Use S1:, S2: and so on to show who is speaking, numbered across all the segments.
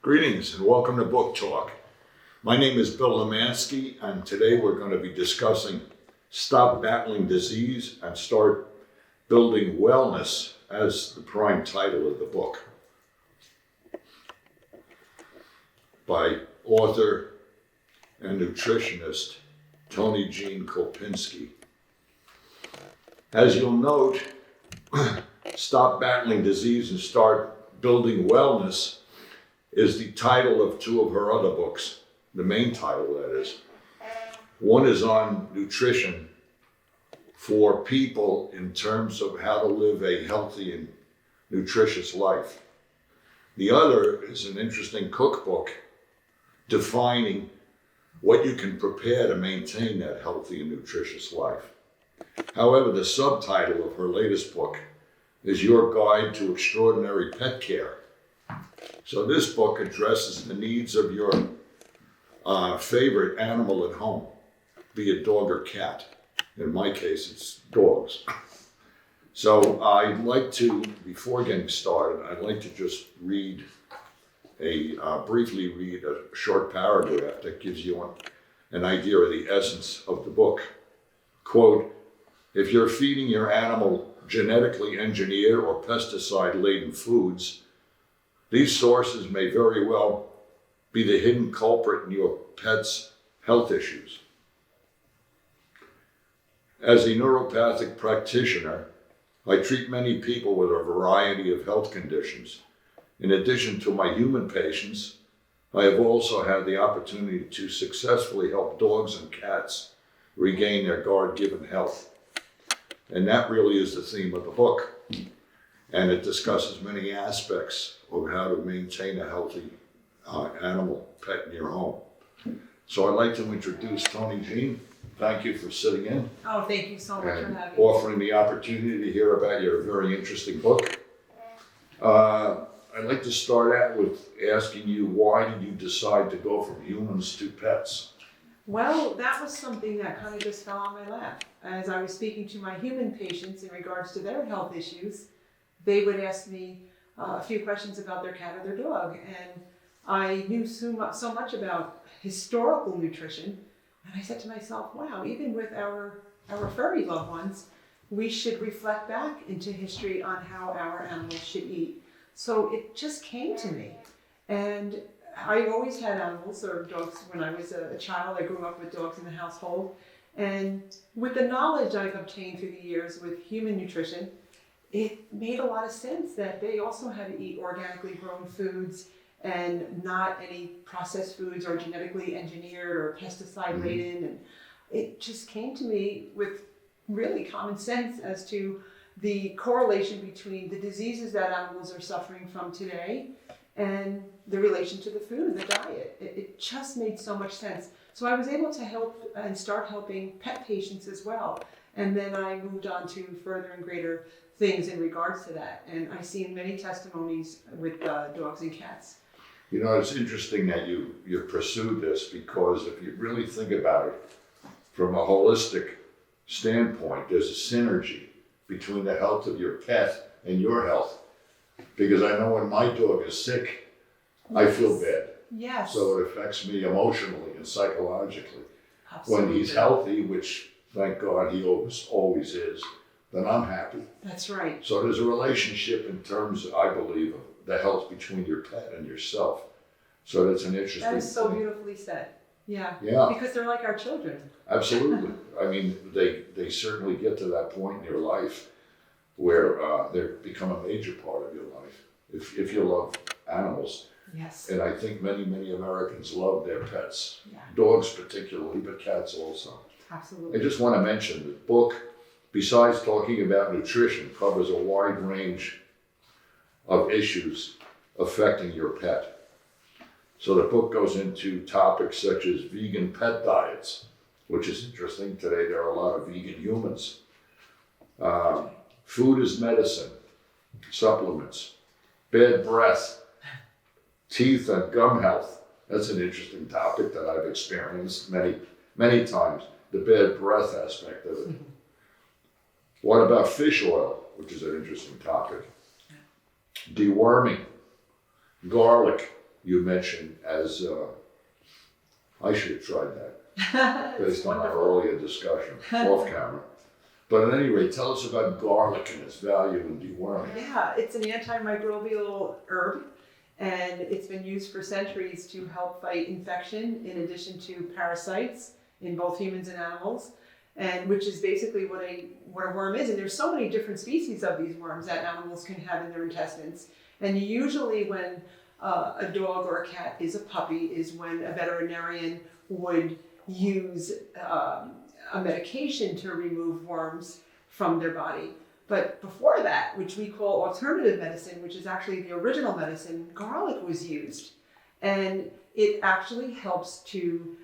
S1: Greetings and welcome to Book Talk. My name is Bill Lemansky, and today we're going to be discussing Stop Battling Disease and Start Building Wellness as the prime title of the book, by author and nutritionist TONI KULPINSKI. As you'll note, Stop Battling Disease and Start Building Wellness is the title of two of her other books, the main title that is. One is on nutrition for people in terms of how to live a healthy and nutritious life. The other is an interesting cookbook defining what you can prepare to maintain that healthy and nutritious life. However, the subtitle of her latest book is Your Guide to Extraordinary Pet Care. So this book addresses the needs of your favorite animal at home, be it dog or cat. In my case, it's dogs. So I'd like to, before getting started, I'd like to just briefly read a short paragraph that gives you an idea of the essence of the book. Quote, "If you're feeding your animal genetically engineered or pesticide-laden foods, these sources may very well be the hidden culprit in your pet's health issues. As a neuropathic practitioner, I treat many people with a variety of health conditions. In addition to my human patients, I have also had the opportunity to successfully help dogs and cats regain their God-given health." And that really is the theme of the book. And it discusses many aspects of how to maintain a healthy animal pet in your home. So I'd like to introduce Toni Jean. Thank you for sitting in.
S2: Oh, thank you so much for having me.
S1: Offering the opportunity to hear about your very interesting book. I'd like to start out with asking you, why did you decide to go from humans to pets?
S2: Well, that was something that kind of just fell on my lap. As I was speaking to my human patients in regards to their health issues, they would ask me a few questions about their cat or their dog. And I knew so much about historical nutrition. And I said to myself, wow, even with our furry loved ones, we should reflect back into history on how our animals should eat. So it just came to me. And I always had animals or dogs when I was a child. I grew up with dogs in the household. And with the knowledge I've obtained through the years with human nutrition, it made a lot of sense that they also had to eat organically grown foods and not any processed foods or genetically engineered or pesticide laden. And it just came to me with really common sense as to the correlation between the diseases that animals are suffering from today and the relation to the food, the diet. It just made so much sense. So I was able to help and start helping pet patients as well. And then I moved on to further and greater things in regards to that. And I've seen many testimonies with dogs and cats.
S1: You know, it's interesting that you pursued this, because if you really think about it from a holistic standpoint, there's a synergy between the health of your pet and your health. Because I know when my dog is sick, I feel bad.
S2: Yes.
S1: So it affects me emotionally and psychologically.
S2: Absolutely.
S1: When he's healthy, which thank God he always is, then I'm happy.
S2: That's right.
S1: So there's a relationship in terms, I believe, of the health between your pet and yourself. So that's an interesting
S2: That is so
S1: thing.
S2: beautifully said. Yeah.
S1: Yeah.
S2: Because they're like our children.
S1: Absolutely. I mean, they certainly get to that point in your life where they become a major part of your life, if you love animals.
S2: Yes.
S1: And I think many Americans love their pets,
S2: Yeah.
S1: dogs particularly, but cats also.
S2: Absolutely.
S1: I just want to mention the book, besides talking about nutrition, covers a wide range of issues affecting your pet. So the book goes into topics such as vegan pet diets, which is interesting. Today there are a lot of vegan humans. Food as medicine, supplements, bad breath, teeth and gum health. That's an interesting topic that I've experienced many times, the bad breath aspect of it. What about fish oil, which is an interesting topic? Deworming, garlic, you mentioned as, I should have tried that based on our earlier discussion off camera. But at any rate, tell us about garlic and its value in deworming.
S2: Yeah, it's an antimicrobial herb, and it's been used for centuries to help fight infection in addition to parasites in both humans and animals, and which is basically what a worm is. And there's so many different species of these worms that animals can have in their intestines. And usually when a dog or a cat is a puppy is when a veterinarian would use a medication to remove worms from their body. But before that, which we call alternative medicine, which is actually the original medicine, garlic was used. And it actually helps to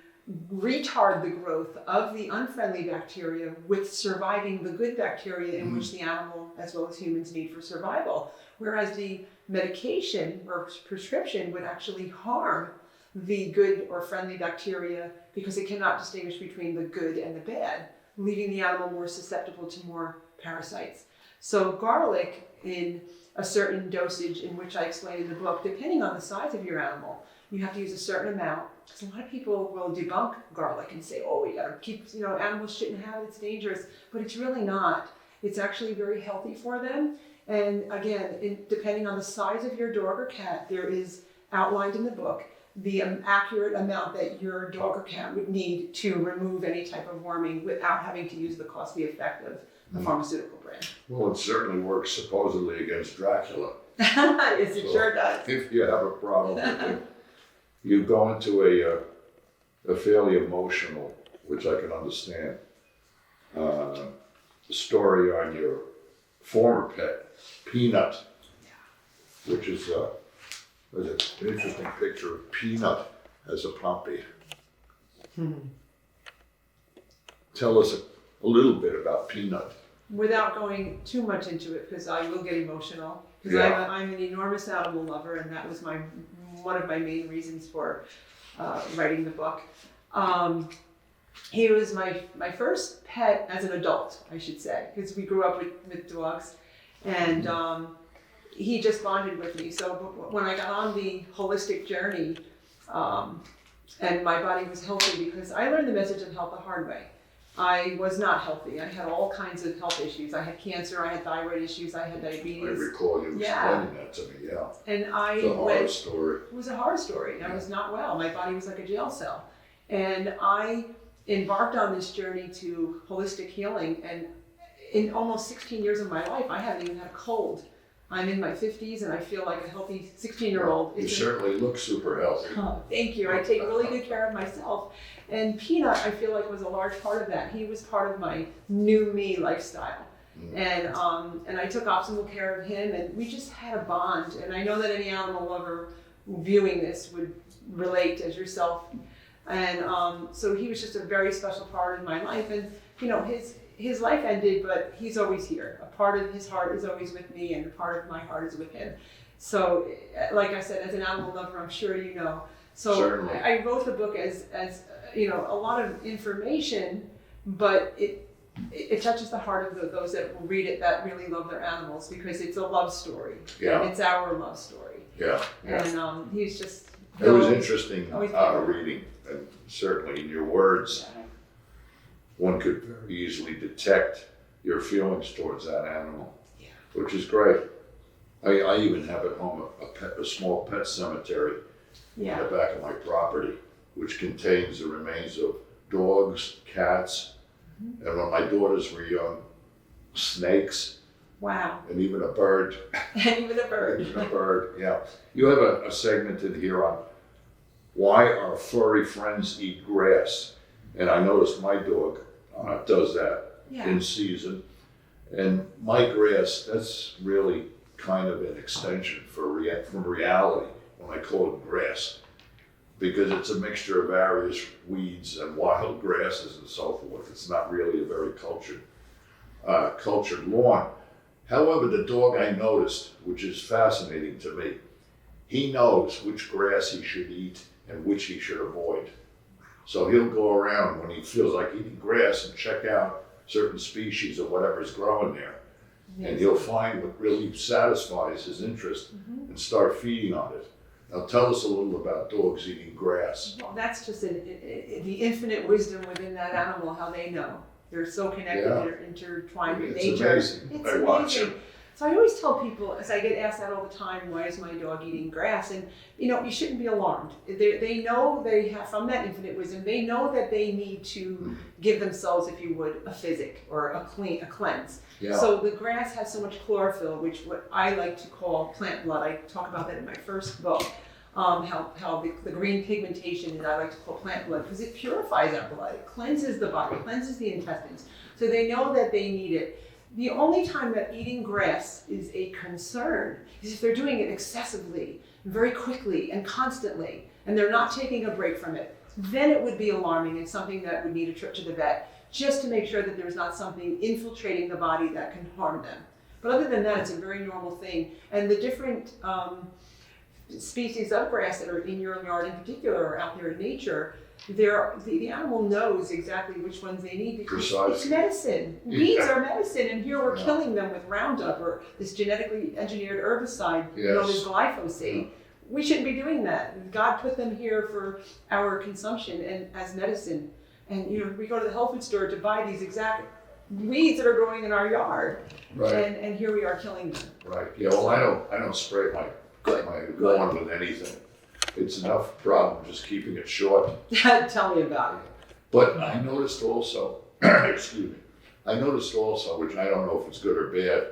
S2: retard the growth of the unfriendly bacteria with surviving the good bacteria in which the animal as well as humans need for survival. Whereas the medication or prescription would actually harm the good or friendly bacteria because it cannot distinguish between the good and the bad, leaving the animal more susceptible to more parasites. So garlic in a certain dosage, in which I explain in the book, depending on the size of your animal, you have to use a certain amount. Because a lot of people will debunk garlic and say, oh, you gotta keep, animals shouldn't have it, it's dangerous. But it's really not. It's actually very healthy for them. And again, depending on the size of your dog or cat, there is outlined in the book the accurate amount that your dog or cat would need to remove any type of worming without having to use the costly effect of the pharmaceutical brand.
S1: Well, it certainly works supposedly against Dracula.
S2: Yes, it sure does.
S1: If you have a problem with it, you go into a fairly emotional, which I can understand, story on your former pet, Peanut, which is there's an interesting picture of Peanut as a puppy. Tell us a little bit about Peanut.
S2: Without going too much into it, because I will get emotional. Because
S1: Yeah.
S2: I'm an enormous animal lover, and that was one of my main reasons for writing the book. He was my first pet as an adult, I should say, because we grew up with dogs, and he just bonded with me. So when I got on the holistic journey, and my body was healthy, because I learned the message of health the hard way. I was not healthy. I had all kinds of health issues. I had cancer, I had thyroid issues, I had diabetes.
S1: I recall you explaining that to me, yeah.
S2: And
S1: It's a horror story.
S2: It was a horror story. I was not well. My body was like a jail cell. And I embarked on this journey to holistic healing. And in almost 16 years of my life, I haven't even had a cold. I'm in my 50s and I feel like a healthy 16-year-old.
S1: You certainly look super healthy.
S2: Oh, thank you. I take really good care of myself. And Peanut, I feel like, was a large part of that. He was part of my new me lifestyle. And I took optimal care of him, and we just had a bond. And I know that any animal lover viewing this would relate as yourself. And so he was just a very special part of my life. And his life ended, but he's always here. A part of his heart is always with me, and a part of my heart is with him. So, like I said, as an animal lover, I'm sure you know. So
S1: Certainly.
S2: I wrote the book as a lot of information, but it touches the heart of those that will read it that really love their animals, because it's a love story.
S1: Yeah.
S2: And it's our love story.
S1: Yeah.
S2: And he's just...
S1: It was interesting
S2: always
S1: reading, and certainly in your words, one could very easily detect your feelings towards that animal, which is great. I even have at home a small pet cemetery in the back of my property, which contains the remains of dogs, cats, and when my daughters were young, snakes.
S2: Wow.
S1: And even a bird.
S2: And even a bird.
S1: Even a bird, yeah. You have a segment in here on why our furry friends eat grass. And I noticed my dog does that in season. And my grass, that's really kind of an extension from reality when I call it grass, because it's a mixture of various weeds and wild grasses and so forth. It's not really a very cultured lawn. However, the dog I noticed, which is fascinating to me, he knows which grass he should eat and which he should avoid. So he'll go around when he feels like eating grass and check out certain species of whatever's growing there. And he'll find what really satisfies his interest and start feeding on it. Now tell us a little about dogs eating grass.
S2: Well, that's just the infinite wisdom within that animal, how they know. They're so connected,
S1: Yeah.
S2: they're intertwined with
S1: It's
S2: nature.
S1: amazing.
S2: It's
S1: I watch
S2: amazing. So I always tell people, as I get asked that all the time, why is my dog eating grass? And you shouldn't be alarmed. They know they have, from that infinite wisdom, they know that they need to give themselves, if you would, a physic or a cleanse.
S1: Yeah.
S2: So the grass has so much chlorophyll, which what I like to call plant blood. I talk about that in my first book. How the green pigmentation is, I like to call plant blood, because it purifies our blood, it cleanses the body, cleanses the intestines. So they know that they need it. The only time that eating grass is a concern is if they're doing it excessively, very quickly and constantly, and they're not taking a break from it. Then it would be alarming and something that would need a trip to the vet, just to make sure that there's not something infiltrating the body that can harm them. But other than that, it's a very normal thing. And the different species of grass that are in your yard in particular or out there in nature, the animal knows exactly which ones they need because it's medicine. Weeds are medicine, and here we're killing them with Roundup or this genetically engineered herbicide known as glyphosate. We shouldn't be doing that. God put them here for our consumption and as medicine. And we go to the health food store to buy these exact weeds that are growing in our yard, and here we are killing them.
S1: Right. Yeah. Well, I don't spray my lawn with anything. It's enough problem just keeping it short.
S2: Tell me about it.
S1: But I noticed also, excuse me, which I don't know if it's good or bad.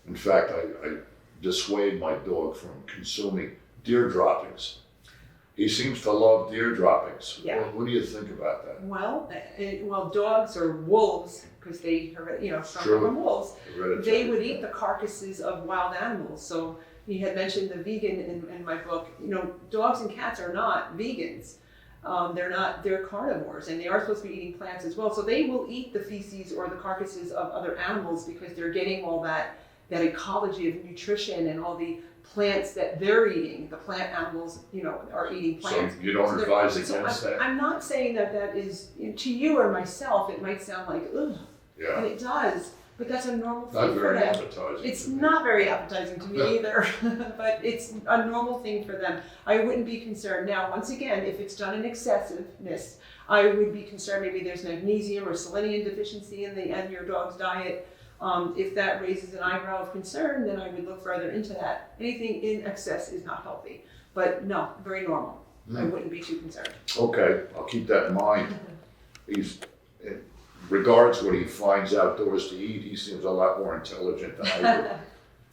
S1: In fact, I dissuade my dog from consuming deer droppings. He seems to love deer droppings.
S2: Yeah.
S1: Well, what do you think about that?
S2: Well, dogs or wolves, because they from wolves, they would eat the carcasses of wild animals. So you had mentioned the vegan in my book. Dogs and cats are not vegans. They're carnivores, and they are supposed to be eating plants as well. So they will eat the feces or the carcasses of other animals because they're getting all that ecology of nutrition and all the plants that they're eating. The plant animals, are eating plants.
S1: So you don't advise against that?
S2: I'm not saying that is, to you or myself, it might sound like, ugh.
S1: Yeah.
S2: And it does. But that's a normal thing
S1: Not
S2: for
S1: very
S2: them.
S1: appetizing.
S2: It's not very appetizing to me either, but it's a normal thing for them. I wouldn't be concerned. Now, once again, if it's done in excessiveness, I would be concerned maybe there's magnesium or selenium deficiency in your dog's diet. If that raises an eyebrow of concern, then I would look further into that. Anything in excess is not healthy, but no, very normal. I wouldn't be too concerned.
S1: Okay, I'll keep that in mind. Regards what he finds outdoors to eat, he seems a lot more intelligent than I do.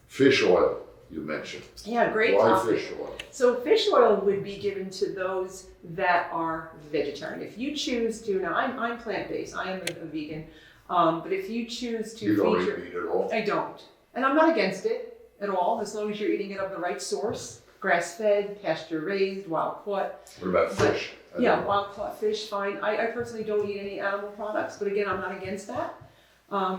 S1: Fish oil, you mentioned.
S2: Yeah, great
S1: Why
S2: topic.
S1: fish oil?
S2: So fish oil would be given to those that are vegetarian. If you choose to, now I'm plant-based, I am a vegan, but if you choose to
S1: You don't
S2: feature,
S1: eat meat at all?
S2: I don't. And I'm not against it at all, as long as you're eating it of the right source, grass-fed, pasture-raised, wild-caught.
S1: What about fish?
S2: Yeah, wild-caught fish, fine. I personally don't eat any animal products, but again, I'm not against that.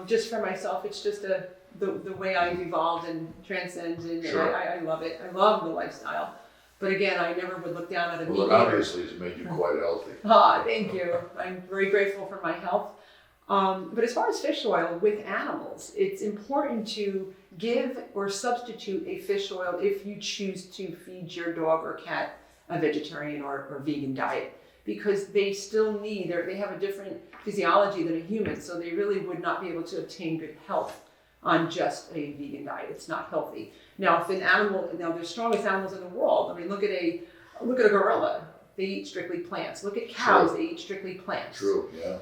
S2: Just for myself, it's just the way I've evolved and transcended, and
S1: Sure.
S2: I love it. I love the lifestyle. But again, I never would look down at a meat
S1: Well, it
S2: eater.
S1: obviously has made you quite healthy.
S2: Thank you. I'm very grateful for my health. But as far as fish oil with animals, it's important to give or substitute a fish oil if you choose to feed your dog or cat a vegetarian or vegan diet, because they still they have a different physiology than a human, so they really would not be able to obtain good health on just a vegan diet. It's not healthy. Now, if they're the strongest animals in the world. I mean, look at a gorilla. They eat strictly plants. Look at cows. They eat strictly plants.
S1: True, yeah.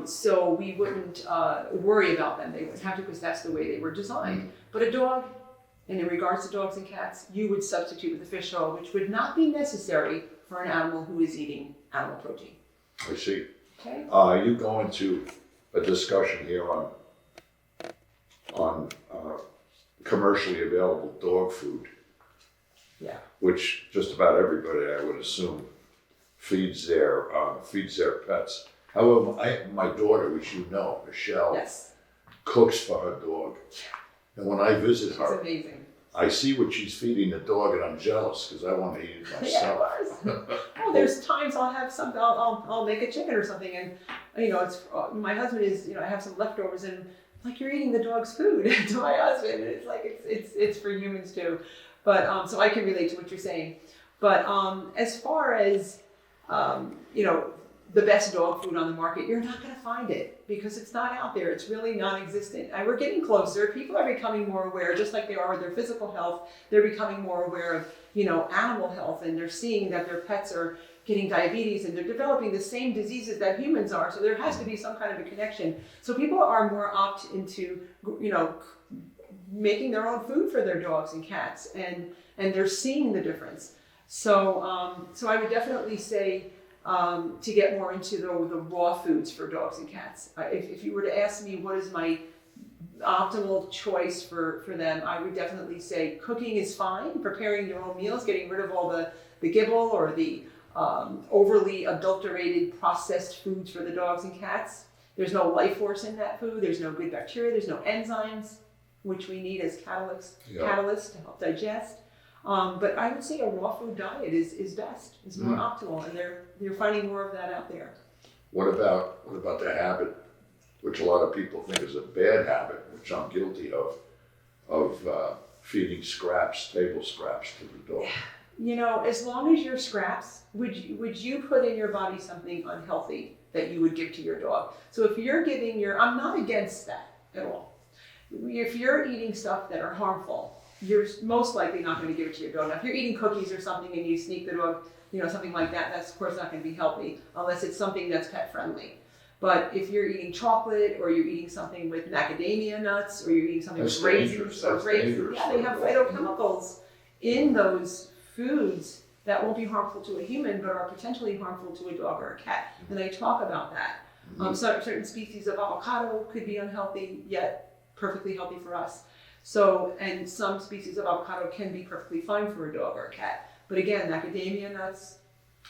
S2: So we wouldn't worry about them. They wouldn't have to, because that's the way they were designed. But a dog, and in regards to dogs and cats, you would substitute with the fish oil, which would not be necessary for an animal who is eating animal protein.
S1: I see.
S2: Okay.
S1: You go into a discussion here on commercially available dog food.
S2: Yeah.
S1: Which just about everybody, I would assume, feeds their pets. However, my daughter, which you know, Michelle,
S2: Yes.
S1: cooks for her dog. And when I visit
S2: It's
S1: her,
S2: amazing.
S1: I see what she's feeding the dog, and I'm jealous because I want to eat it myself.
S2: Yeah, of course. Oh, there's times I'll have something. I'll make a chicken or something, and it's my husband is. I have some leftovers, and like, you're eating the dog's food to my husband, and it's like it's for humans too. But so I can relate to what you're saying. But as far as, you know, the best dog food on the market, you're not going to find it because it's not out there. It's really non-existent. And we're getting closer. People are becoming more aware, just like they are with their physical health. They're becoming more aware of, you know, animal health, and they're seeing that their pets are getting diabetes and they're developing the same diseases that humans are. So there has to be some kind of a connection. So people are more opt into, you know, making their own food for their dogs and cats, and they're seeing the difference. So so I would definitely say to get more into the raw foods for dogs and cats. If you were to ask me what is my optimal choice for them, I would definitely say cooking is fine, preparing your own meals, getting rid of all the gibble or the overly adulterated processed foods for the dogs and cats. There's no life force in that food. There's no good bacteria. There's no enzymes, which we need as catalysts to help digest. But I would say a raw food diet is best, is more optimal, and they're finding more of that out there.
S1: What about the habit, which a lot of people think is a bad habit, which I'm guilty of feeding scraps, table scraps to the dog?
S2: You know, as long as you're scraps, would you put in your body something unhealthy that you would give to your dog? So if you're giving I'm not against that at all. If you're eating stuff that are harmful, you're most likely not going to give it to your dog. Now, if you're eating cookies or something and you sneak the dog, you know, something like that, that's of course not going to be healthy unless it's something that's pet friendly. But if you're eating chocolate or you're eating something with macadamia nuts or you're eating something with raisins or grapes, yeah, they have phytochemicals in those foods that won't be harmful to a human but are potentially harmful to a dog or a cat. And I talk about that. Certain species of avocado could be unhealthy, yet perfectly healthy for us. So, and some species of avocado can be perfectly fine for a dog or a cat. But again, macadamia nuts,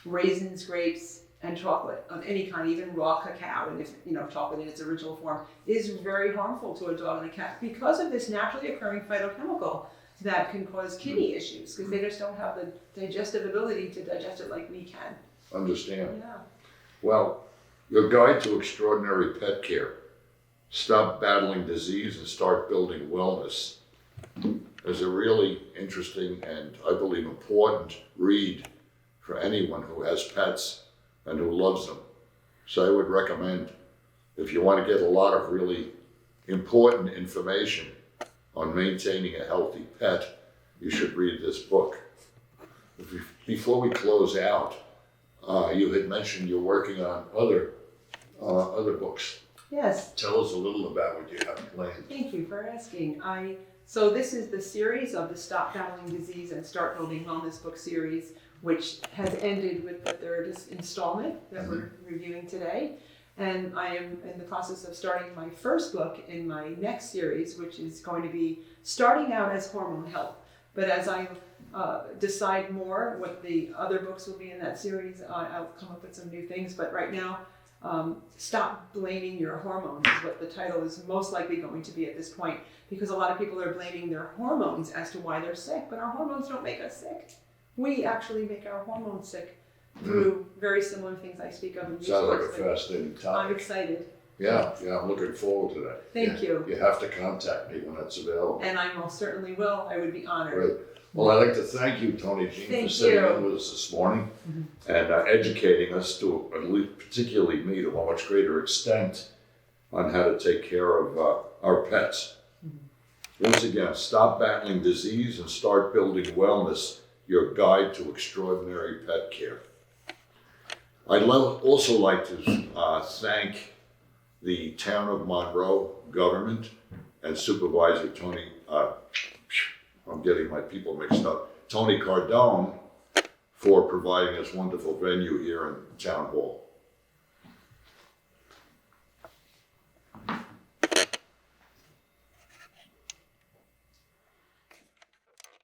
S2: raisins, grapes, and chocolate of any kind, even raw cacao, and if you know chocolate in its original form, is very harmful to a dog and a cat because of this naturally occurring phytochemical that can cause kidney issues because they just don't have the digestive ability to digest it like we can.
S1: Understand.
S2: Yeah.
S1: Well, your guide to extraordinary pet care. Stop battling disease and start building wellness is a really interesting and I believe important read for anyone who has pets and who loves them. So I would recommend, if you want to get a lot of really important information on maintaining a healthy pet, you should read this book. Before we close out, you had mentioned you're working on other books.
S2: Yes.
S1: Tell us a little about what you have planned.
S2: Thank you for asking. So this is the series of the Stop Battling Disease and Start Building Wellness book series, which has ended with the third installment that we're reviewing today. And I am in the process of starting my first book in my next series, which is going to be starting out as hormone health. But as I decide more what the other books will be in that series, I'll come up with some new things. But right now, Stop Blaming Your Hormones is what the title is most likely going to be at this point, because a lot of people are blaming their hormones as to why they're sick, but our hormones don't make us sick. We actually make our hormones sick through very similar things I speak of in these
S1: Sounds like
S2: books.
S1: a fascinating topic.
S2: I'm excited.
S1: Yeah, I'm looking forward to that.
S2: Thank you.
S1: You have to contact me when it's available.
S2: And I most certainly will. I would be honored.
S1: Great. Well, I'd like to thank you, Toni Jean,
S2: Thank
S1: for sitting
S2: you.
S1: in with us this morning and educating us to, at least particularly me, to a much greater extent on how to take care of our pets. Once again, Stop Battling Disease and Start Building Wellness, your guide to extraordinary pet care. I'd also like to thank the Town of Monroe government and Supervisor Tony, I'm getting my people mixed up, Tony Cardone, for providing this wonderful venue here in Town Hall.